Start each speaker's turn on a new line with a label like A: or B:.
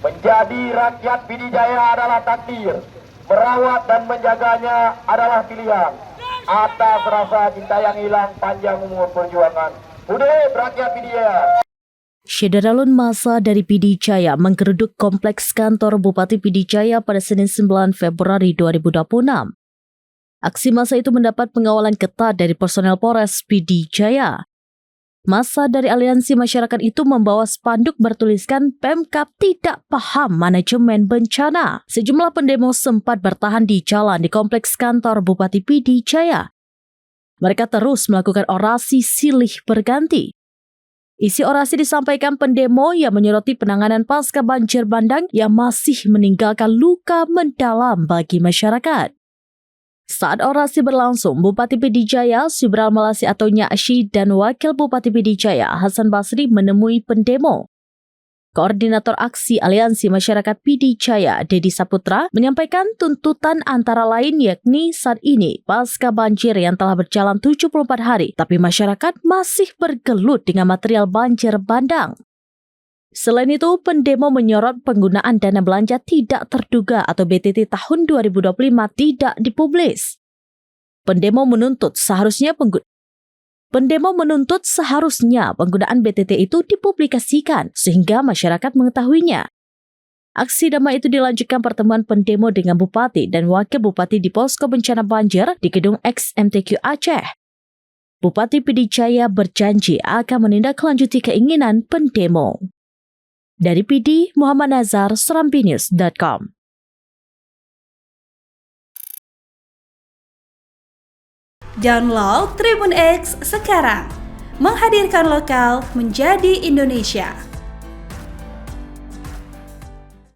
A: Menjadi rakyat Pidijaya adalah takdir, merawat dan menjaganya adalah pilihan. Atas rasa cinta yang hilang, panjang umur perjuangan. Hudib rakyat Pidijaya.
B: Syederalun massa dari Pidijaya menggeruduk kompleks kantor Bupati Pidijaya pada Senin 9 Februari 2026. Aksi massa itu mendapat pengawalan ketat dari personel Polres Pidijaya. Massa dari aliansi masyarakat itu membawa spanduk bertuliskan Pemkab tidak paham manajemen bencana. Sejumlah pendemo sempat bertahan di jalan di kompleks kantor Bupati Pidijaya. Mereka terus melakukan orasi silih berganti. Isi orasi disampaikan pendemo yang menyoroti penanganan pasca banjir bandang yang masih meninggalkan luka mendalam bagi masyarakat. Saat orasi berlangsung, Bupati Pidijaya Subral Malasi atau Nyakshi dan Wakil Bupati Pidijaya Hasan Basri menemui pendemo. Koordinator Aksi Aliansi Masyarakat Pidijaya Dedi Saputra menyampaikan tuntutan antara lain yakni saat ini pasca banjir yang telah berjalan 74 hari, tapi masyarakat masih bergelut dengan material banjir bandang. Selain itu, pendemo menyorot penggunaan dana belanja tidak terduga atau BTT tahun 2025 tidak dipublis. Pendemo menuntut seharusnya penggunaan BTT itu dipublikasikan sehingga masyarakat mengetahuinya. Aksi damai itu dilanjutkan pertemuan pendemo dengan Bupati dan Wakil Bupati di Posko Bencana Banjir di Gedung XMTQ Aceh. Bupati Pidijaya berjanji akan menindaklanjuti keinginan pendemo. Dari PD, Muhammad Nazar, serambinews.com.
C: Download Tribun X sekarang, menghadirkan lokal menjadi Indonesia.